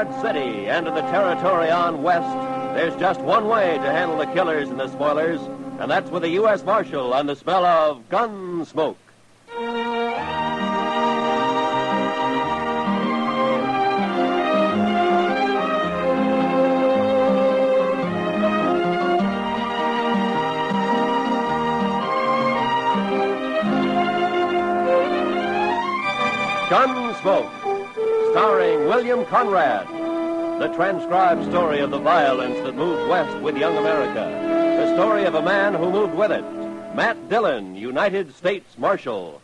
Dodge City and in the territory on west, there's just one way to handle the killers and the spoilers, and that's with a U.S. Marshal and the smell of Gunsmoke. Gunsmoke, starring William Conrad. The transcribed story of the violence that moved west with young America. The story of a man who moved with it. Matt Dillon, United States Marshal.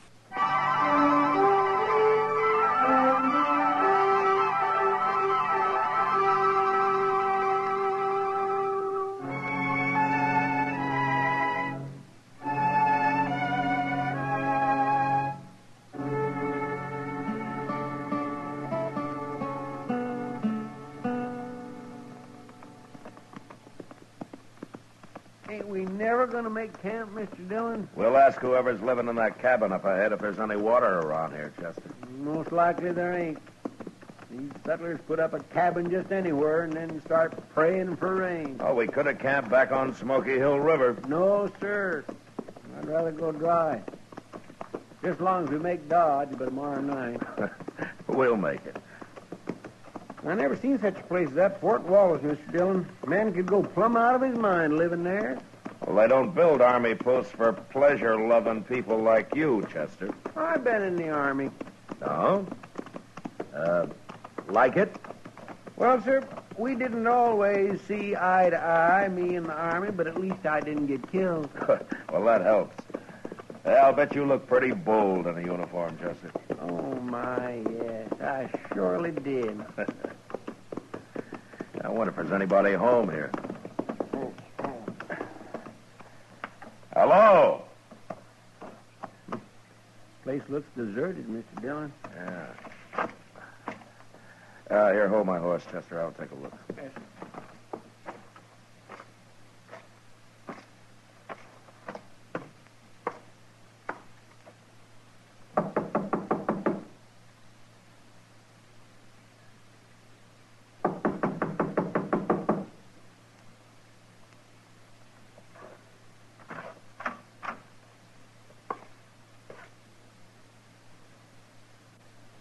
Ain't we never going to make camp, Mr. Dillon? We'll ask whoever's living in that cabin up ahead if there's any water around here, Chester. Most likely there ain't. These settlers put up a cabin just anywhere and then start praying for rain. Oh, we could have camped back on Smoky Hill River. No, sir. I'd rather go dry. Just as long as we make Dodge by tomorrow night. We'll make it. I never seen such a place as that Fort Wallace, Mr. Dillon. A man could go plumb out of his mind living there. Well, they don't build army posts for pleasure-loving people like you, Chester. I've been in the Army. No? Like it? Well, sir, we didn't always see eye to eye, me and the Army, but at least I didn't get killed. Well, that helps. I'll bet you look pretty bold in a uniform, Chester. Oh, my, yes. I surely did. I wonder if there's anybody home here. Hello? Place looks deserted, Mr. Dillon. Yeah. Here, hold my horse, Chester. I'll take a look. Yes.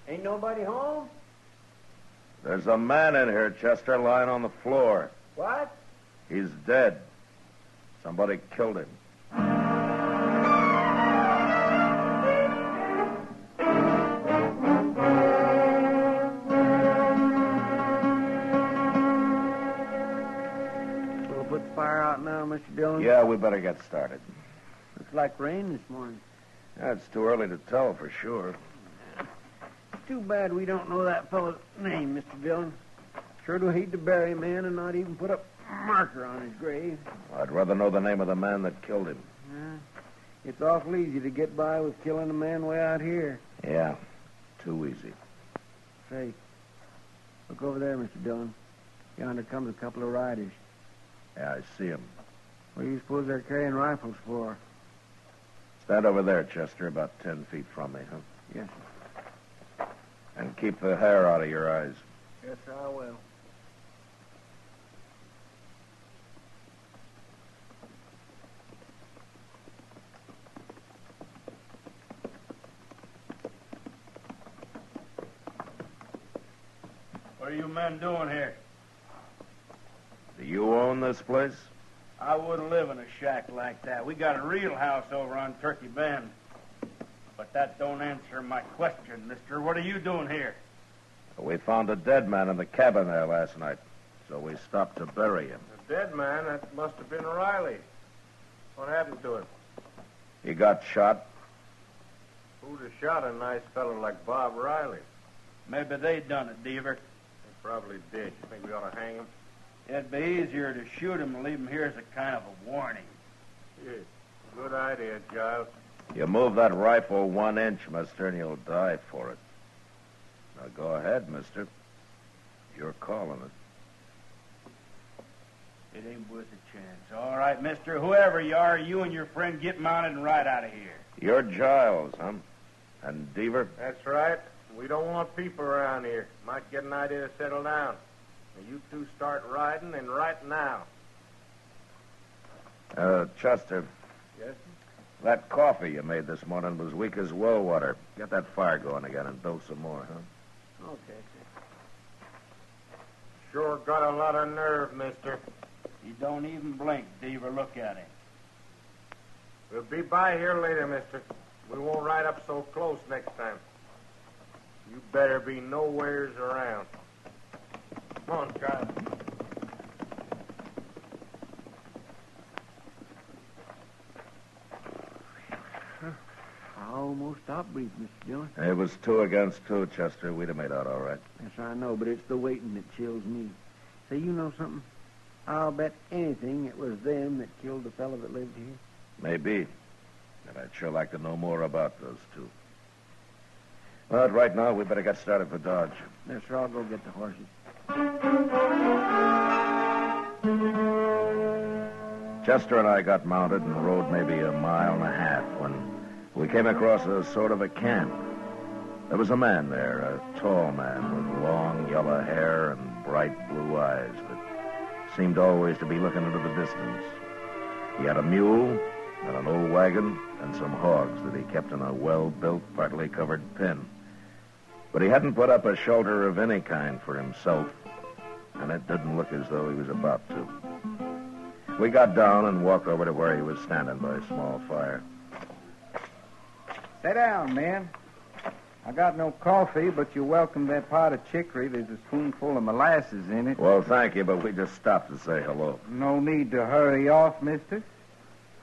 Ain't nobody home? There's a man in here, Chester, lying on the floor. What? He's dead. Somebody killed him. We'll put the fire out now, Mr. Dillon. Yeah, we better get started. Looks like rain this morning. Yeah, it's too early to tell for sure. Too bad we don't know that fellow's name, Mr. Dillon. Sure do hate to bury a man and not even put a marker on his grave. I'd rather know the name of the man that killed him. It's awful easy to get by with killing a man way out here. Yeah, too easy. Say, look over there, Mr. Dillon. Yonder comes a couple of riders. Yeah, I see him. What do you suppose they're carrying rifles for? Stand over there, Chester, about 10 feet from me, huh? Yes, sir. And keep the hair out of your eyes. Yes, sir, I will. What are you men doing here? Do you own this place? I wouldn't live in a shack like that. We got a real house over on Turkey Bend. But that don't answer my question, mister. What are you doing here? We found a dead man in the cabin there last night, so we stopped to bury him. A dead man? That must have been Riley. What happened to him? He got shot. Who'd have shot a nice fellow like Bob Riley? Maybe they done it, Deaver. They probably did. You think we ought to hang him? It'd be easier to shoot him and leave him here as a kind of a warning. Yeah. Good idea, Giles. You move that rifle 1 inch, mister, and you'll die for it. Now go ahead, mister. You're calling it. It ain't worth a chance. All right, mister. Whoever you are, you and your friend get mounted and ride out of here. You're Giles, huh? And Deaver? That's right. We don't want people around here. Might get an idea to settle down. Now, you two start riding, and right now. Chester, Yes? that coffee you made this morning was weak as well water. Get that fire going again and build some more, huh? Okay. Sure got a lot of nerve, mister. He don't even blink. Deaver, look at him. We'll be by here later, mister. We won't ride up so close next time. You better be nowheres around. Come on, child. I almost stopped breathing, Mr. Dillon. It was 2 against 2, Chester. We'd have made out all right. Yes, I know, but it's the waiting that chills me. Say, you know something? I'll bet anything it was them that killed the fellow that lived here. Maybe. And I'd sure like to know more about those two. But right now, we better get started for Dodge. Yes, sir, I'll go get the horses. Chester and I got mounted and rode maybe a mile and a half when we came across a sort of a camp. There was a man there, a tall man with long yellow hair and bright blue eyes that seemed always to be looking into the distance. He had a mule and an old wagon and some hogs that he kept in a well-built, partly covered pen. But he hadn't put up a shelter of any kind for himself, and it didn't look as though he was about to. We got down and walked over to where he was standing by a small fire. Sit down, man. I got no coffee, but you're welcome to that pot of chicory. There's a spoonful of molasses in it. Well, thank you, but we just stopped to say hello. No need to hurry off, mister.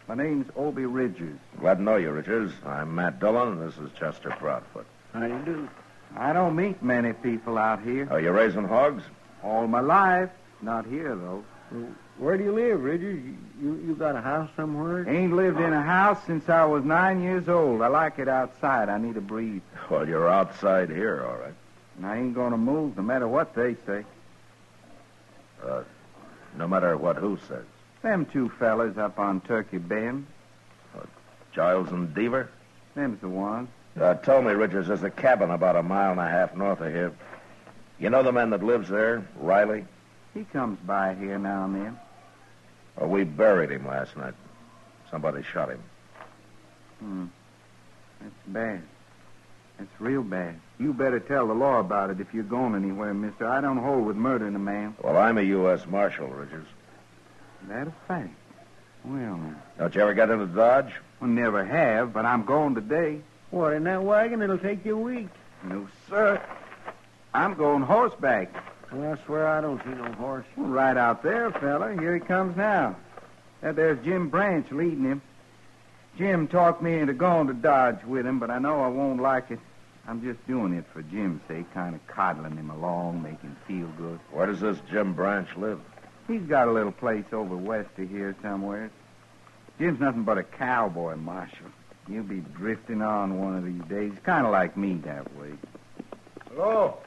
My name's Obie Ridgers. Glad to know you, Richards. I'm Matt Dillon, and this is Chester Proudfoot. How do you do? I don't meet many people out here. Are you raising hogs? All my life. Not here, though. Well, where do you live, Ridgers? You got a house somewhere? Ain't lived in a house since I was 9 years old. I like it outside. I need to breathe. Well, you're outside here, all right. And I ain't gonna move no matter what they say. No matter what who says. Them two fellas up on Turkey Bend. Giles and Deaver? Them's the ones. Tell me, Richards, there's a cabin about a mile and a half north of here. You know the man that lives there, Riley? He comes by here now and then. Oh, we buried him last night. Somebody shot him. That's bad. That's real bad. You better tell the law about it if you're going anywhere, mister. I don't hold with murdering a man. Well, I'm a U.S. Marshal, Richards. That a fact. Well, now. Don't you ever get into Dodge? Well, never have, but I'm going today. What, in that wagon? It'll take you a week. No, sir. I'm going horseback. Well, I swear I don't see no horse. Well, right out there, fella. Here he comes now. There's Jim Branch leading him. Jim talked me into going to Dodge with him, but I know I won't like it. I'm just doing it for Jim's sake, kind of coddling him along, make him feel good. Where does this Jim Branch live? He's got a little place over west of here somewhere. Jim's nothing but a cowboy, Marshal. He'll be drifting on one of these days, kind of like me that way. Hello.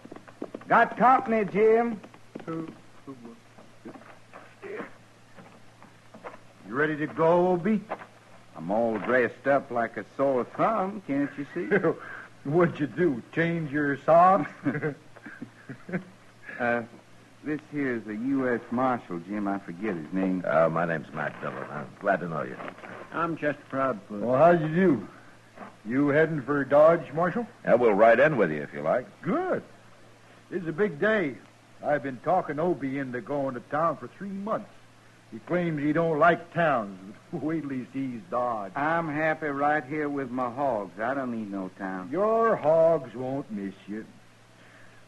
Got company, Jim. You ready to go, Obie? I'm all dressed up like a sore thumb, can't you see? What'd you do, change your socks? This here's a U.S. Marshal, Jim. I forget his name. My name's Matt Dillon. I'm glad to know you. I'm Chester Proudfoot. Well, how'd you do? You heading for Dodge, Marshal? Yeah, we'll ride in with you if you like. Good. It's a big day. I've been talking Obie into going to town for 3 months. He claims he don't like towns. Wait till he sees Dodge. I'm happy right here with my hogs. I don't need no town. Your hogs won't miss you.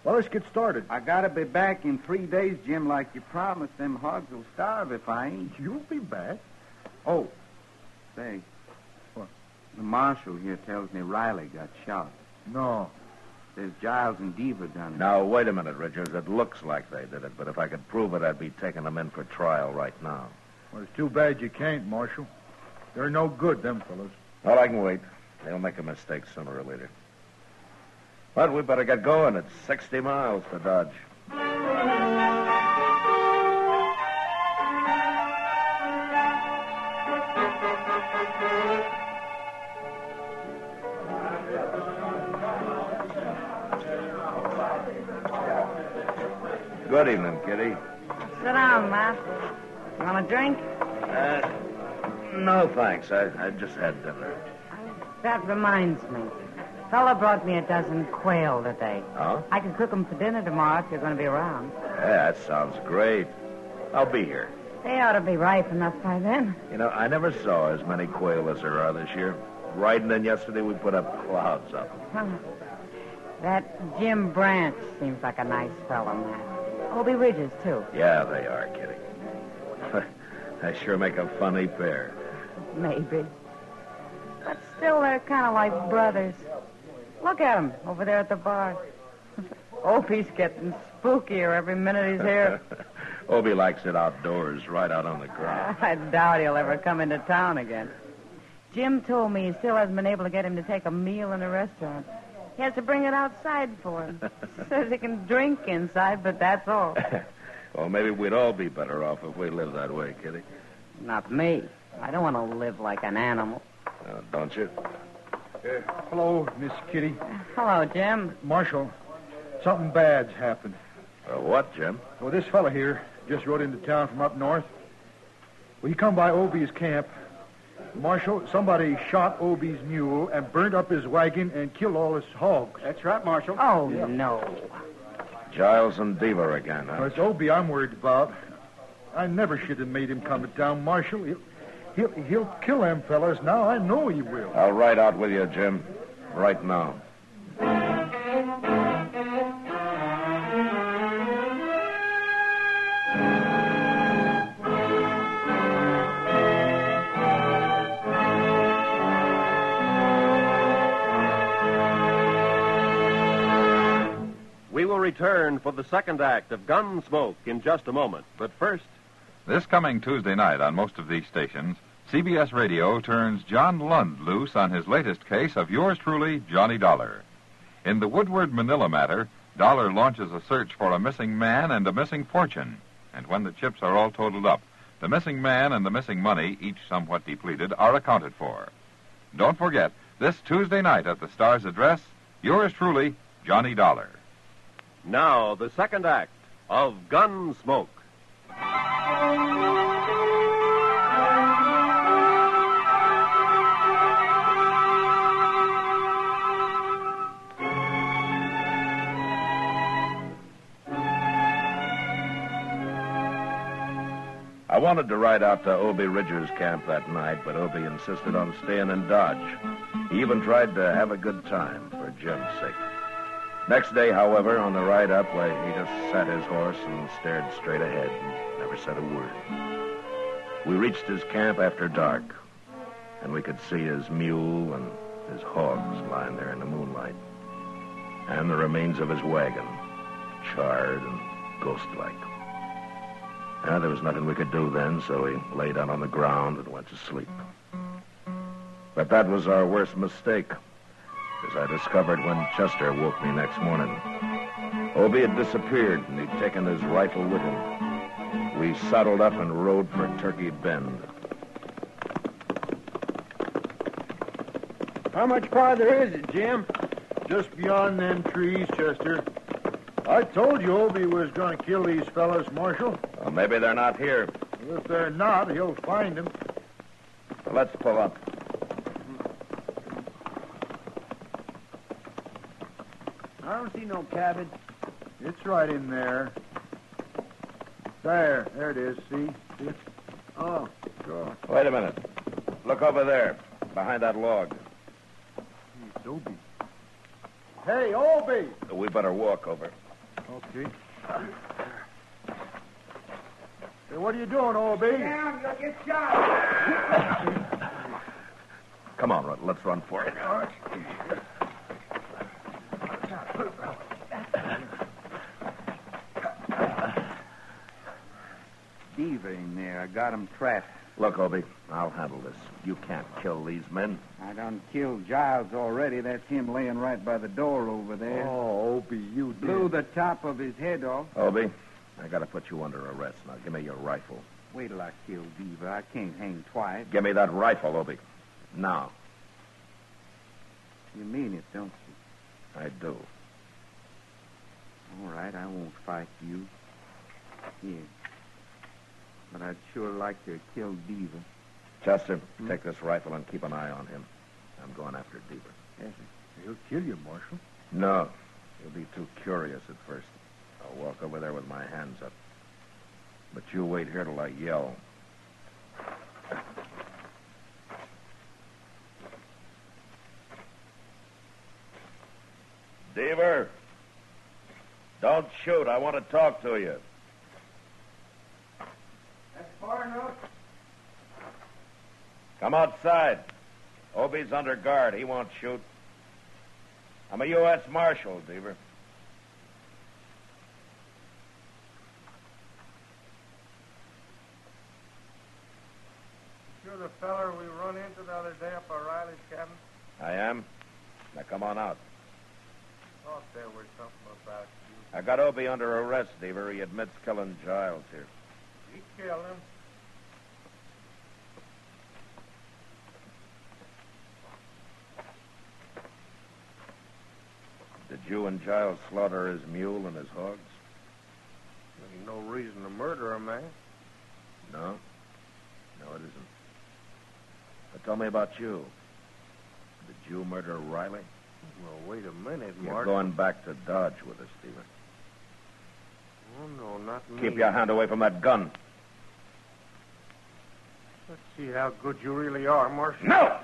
Well, let's get started. I gotta be back in 3 days, Jim, like you promised. Them hogs will starve if I ain't. You'll be back. Oh, say. What? The marshal here tells me Riley got shot. No. There's Giles and Deaver done it. Now, wait a minute, Richards. It looks like they did it, but if I could prove it, I'd be taking them in for trial right now. Well, it's too bad you can't, Marshal. They're no good, them fellas. Well, I can wait. They'll make a mistake sooner or later. But we better get going. It's 60 miles to Dodge. Good evening, Kitty. Sit down, Matt. You want a drink? No, thanks. I just had dinner. That reminds me. Fella brought me a dozen quail today. Oh? I can cook them for dinner tomorrow if you're going to be around. Yeah, that sounds great. I'll be here. They ought to be ripe enough by then. You know, I never saw as many quail as there are this year. Riding in yesterday, we put up clouds of them. That Jim Branch seems like a nice fellow, Matt. Obie Ridges, too. Yeah, they are, Kitty. They sure make a funny pair. Maybe. But still, they're kind of like brothers. Look at him over there at the bar. Opie's getting spookier every minute he's here. Obie likes it outdoors, right out on the ground. I doubt he'll ever come into town again. Jim told me he still hasn't been able to get him to take a meal in a restaurant. He has to bring it outside for him. Says he can drink inside, but that's all. Well, maybe we'd all be better off if we lived that way, Kitty. Not me. I don't want to live like an animal. Don't you? Hello, Miss Kitty. Hello, Jim. Marshal, something bad's happened. What, Jim? Well, this fella here just rode into town from up north. Well, he come by Obie's camp. Marshal, somebody shot Obie's mule and burnt up his wagon and killed all his hogs. That's right, Marshal. Oh, no. Giles and Deaver again, huh? Well, it's Obie I'm worried about. I never should have made him come to town, Marshal. He'll kill them fellas now. I know he will. I'll ride out with you, Jim. Right now. We will return for the second act of Gunsmoke in just a moment. But first... This coming Tuesday night on most of these stations, CBS Radio turns John Lund loose on his latest case of yours truly, Johnny Dollar. In the Woodward Manila matter, Dollar launches a search for a missing man and a missing fortune. And when the chips are all totaled up, the missing man and the missing money, each somewhat depleted, are accounted for. Don't forget, this Tuesday night at the Star's address, yours truly, Johnny Dollar. Now, the second act of Gunsmoke. I wanted to ride out to Obie Ridger's camp that night, but Obie insisted on staying in Dodge. He even tried to have a good time for Jim's sake. Next day, however, on the ride up, he just sat his horse and stared straight ahead and never said a word. We reached his camp after dark, and we could see his mule and his hogs lying there in the moonlight, and the remains of his wagon, charred and ghost-like. There was nothing we could do then, so we lay down on the ground and went to sleep. But that was our worst mistake, as I discovered when Chester woke me next morning. Obie had disappeared, and he'd taken his rifle with him. We saddled up and rode for Turkey Bend. How much farther is it, Jim? Just beyond them trees, Chester. I told you Obie was going to kill these fellas, Marshal. Well, maybe they're not here. If they're not, he'll find them. Let's pull up. I don't see no cabin. It's right in there. There it is, see? Oh, sure. Wait a minute. Look over there, behind that log. It's Obie. Hey, Obie! We better walk over. Okay. Hey, what are you doing, Obie? Down, you'll get shot. Come on, let's run for it. Deaver in there. I got him trapped. Look, Obie, I'll handle this. You can't kill these men. I done killed Giles already. That's him laying right by the door over there. Oh, Obie, you Blew did. the top of his head off. Obie, I gotta put you under arrest. Now, give me your rifle. Wait till I kill Deaver. I can't hang twice. Give me that rifle, Obie. Now. You mean it, don't you? I do. All right, I won't fight you. Yeah. But I'd sure like to kill Deaver. Chester, take this rifle and keep an eye on him. I'm going after Deaver. Yes, sir. He'll kill you, Marshal. No. He'll be too curious at first. I'll walk over there with my hands up. But you wait here till I yell. Deaver! Don't shoot. I want to talk to you. That's far enough. Come outside. Obie's under guard. He won't shoot. I'm a U.S. Marshal, Deaver. You're the feller we run into the other day up at Riley's cabin? I am. Now come on out. Thought there was something about you. I got Obie under arrest, Deaver. He admits killing Giles here. You killed him. Did you and Giles slaughter his mule and his hogs? There's no reason to murder a man. No. No, it isn't. But tell me about you. Did you murder Riley? Well, wait a minute, You're Mark. going back to Dodge with us, Deaver. Oh, no, not me. Keep your hand away from that gun. Let's see how good you really are, Marshal. No!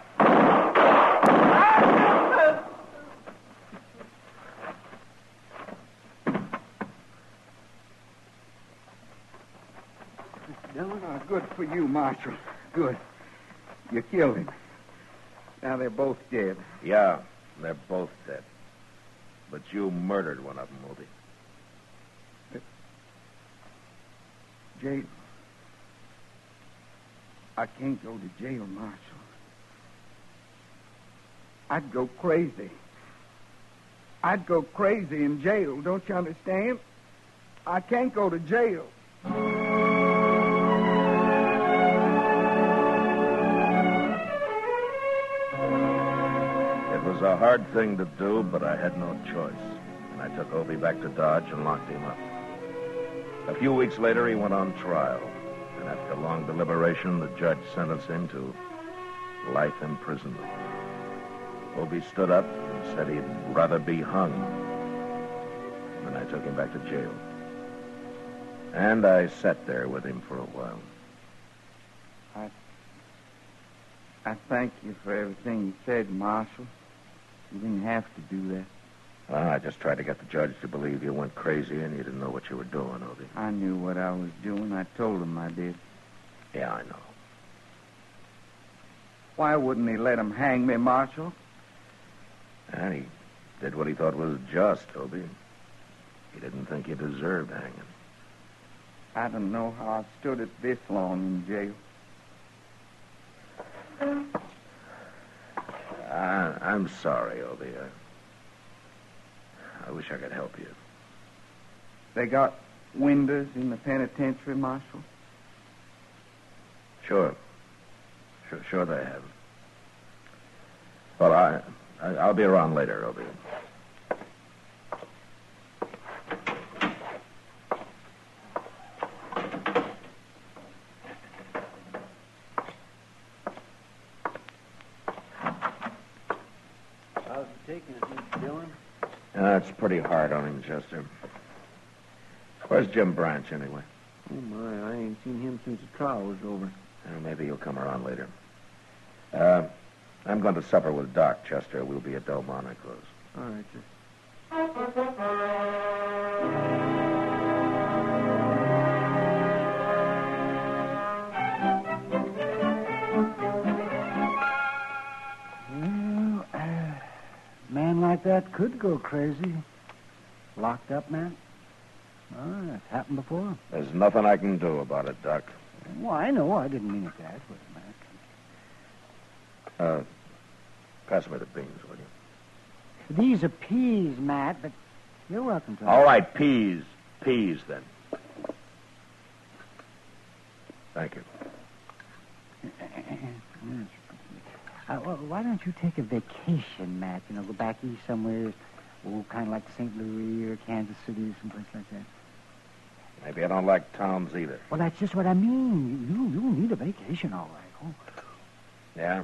Dillon, good for you, Marshal. Good. You killed him. Now they're both dead. Yeah, they're both dead. But you murdered one of them, Obie. Jail. I can't go to jail, Marshal. I'd go crazy. I'd go crazy in jail, don't you understand? I can't go to jail. It was a hard thing to do, but I had no choice. And I took Obie back to Dodge and locked him up. A few weeks later, he went on trial. And after long deliberation, the judge sentenced him to life imprisonment. Obie stood up and said he'd rather be hung. Then I took him back to jail. And I sat there with him for a while. I thank you for everything you said, Marshal. You didn't have to do that. Well, I just tried to get the judge to believe you went crazy and you didn't know what you were doing, Obie. I knew what I was doing. I told him I did. Yeah, I know. Why wouldn't he let him hang me, Marshal? And he did what he thought was just, Obie. He didn't think you deserved hanging. I don't know how I've stood it this long in jail. I'm sorry, Obie. I wish I could help you. They got windows in the penitentiary, Marshal? Sure they have. Well, I'll be around later, Obie. How's it taking it, Mr. Dillon? It's pretty hard on him, Chester. Where's Jim Branch, anyway? Oh, my, I ain't seen him since the trial was over. Well, maybe he'll come around later. I'm going to supper with Doc, Chester. We'll be at Delmonico's. All right, sir. Well, a man like that could go crazy. Locked up, man? Oh, that's happened before. There's nothing I can do about it, Doc. Well, I know. I didn't mean it that way, Matt. Pass me the beans, will you? These are peas, Matt, but you're welcome to them. All right, peas. Peas, then. Thank you. Well, why don't you take a vacation, Matt? You know, go back east somewhere, kind of like St. Louis or Kansas City or someplace like that. Maybe I don't like towns either. Well, that's just what I mean. You need a vacation, all right. Oh. Yeah?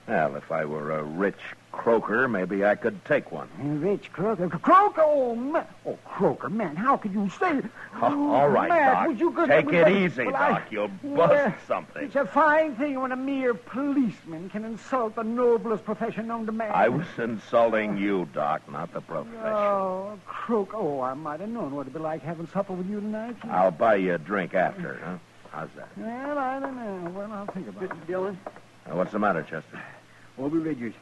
Well, if I were a rich croaker, maybe I could take one. Rich croaker. Croaker? Oh, man. Oh, croaker, man, how could you say... All right, Matt, Doc. would you go... Take it easy, Doc. You'll bust something. It's a fine thing when a mere policeman can insult the noblest profession known to man. I was insulting you, Doc, not the profession. Oh, croaker. Oh, I might have known what it'd be like having supper with you tonight. I'll buy you a drink after, huh? How's that? Well, I don't know. Well, I'll think about it. Mr. Dillon, What's the matter, Chester? Obie Ridgers,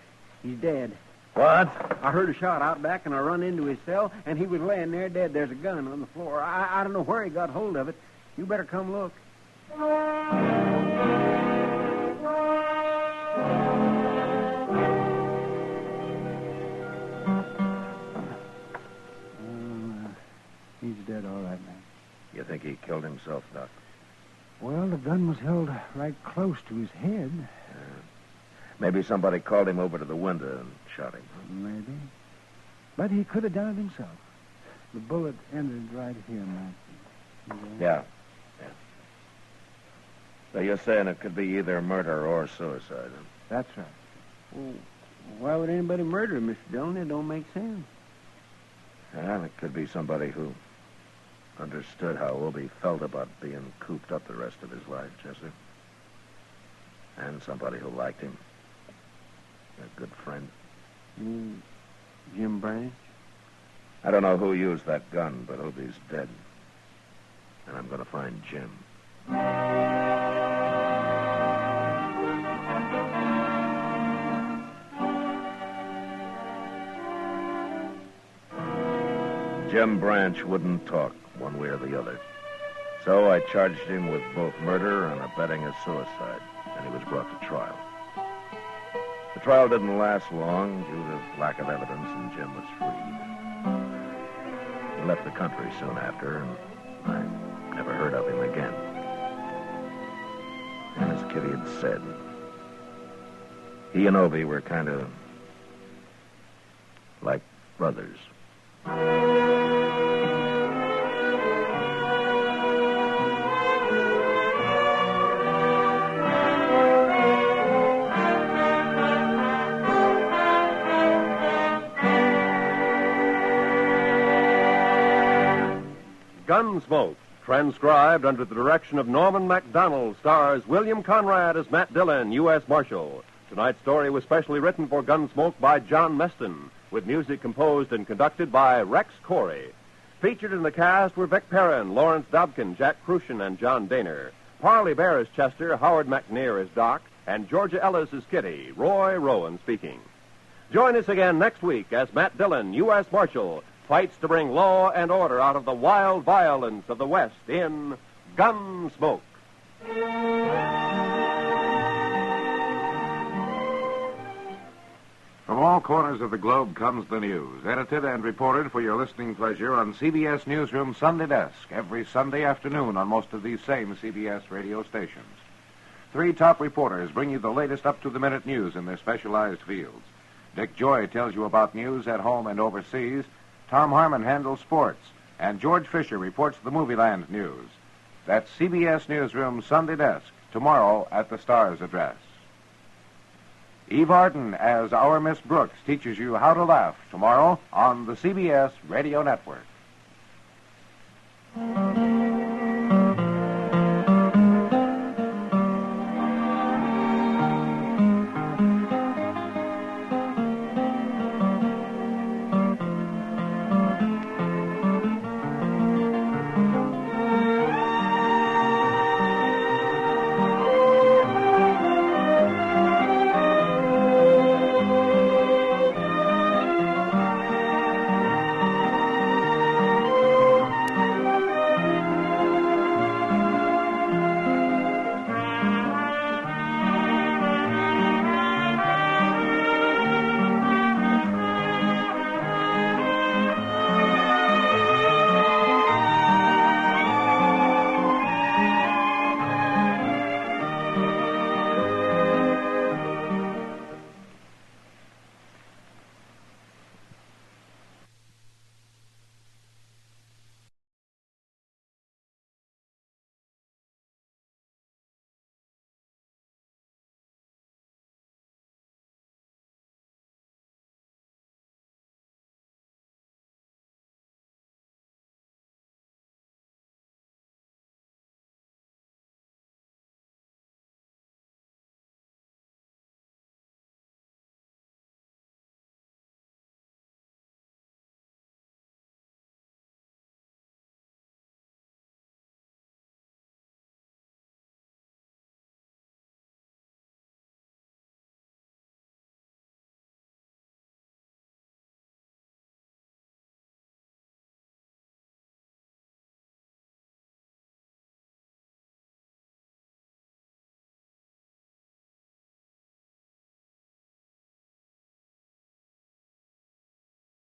he's dead. What? I heard a shot out back, and I run into his cell, and he was laying there dead. There's a gun on the floor. I don't know where he got hold of it. You better come look. He's dead, all right, man. You think he killed himself, Doc? Well, the gun was held right close to his head. Maybe somebody called him over to the window and shot him. Maybe. But he could have done it himself. The bullet entered right here, man. Yeah. So you're saying it could be either murder or suicide, huh? That's right. Well, why would anybody murder him, Mr. Dillon? It don't make sense. Well, it could be somebody who understood how Obie felt about being cooped up the rest of his life, Chester. And somebody who liked him. A good friend. You mean Jim Branch? I don't know who used that gun, but Obie's dead. And I'm going to find Jim. Jim Branch wouldn't talk one way or the other. So I charged him with both murder and abetting a suicide, and he was brought to trial. The trial didn't last long due to lack of evidence, and Jim was free. He left the country soon after, and I never heard of him again. And as Kitty had said, he and Obie were kind of like brothers. Gunsmoke, transcribed under the direction of Norman Macdonnell, stars William Conrad as Matt Dillon, U.S. Marshal. Tonight's story was specially written for Gunsmoke by John Meston, with music composed and conducted by Rex Corey. Featured in the cast were Vic Perrin, Lawrence Dobkin, Jack Crucian, and John Daner. Parley Baer as Chester, Howard McNear as Doc, and Georgia Ellis as Kitty. Roy Rowan speaking. Join us again next week as Matt Dillon, U.S. Marshal, fights to bring law and order out of the wild violence of the West in Gunsmoke. From all corners of the globe comes the news, edited and reported for your listening pleasure on CBS Newsroom Sunday Desk, every Sunday afternoon on most of these same CBS radio stations. 3 top reporters bring you the latest up-to-the-minute news in their specialized fields. Dick Joy tells you about news at home and overseas. Tom Harmon handles sports, and George Fisher reports the Movieland news. That's CBS Newsroom Sunday Desk, tomorrow at the Star's address. Eve Arden as Our Miss Brooks teaches you how to laugh tomorrow on the CBS Radio Network.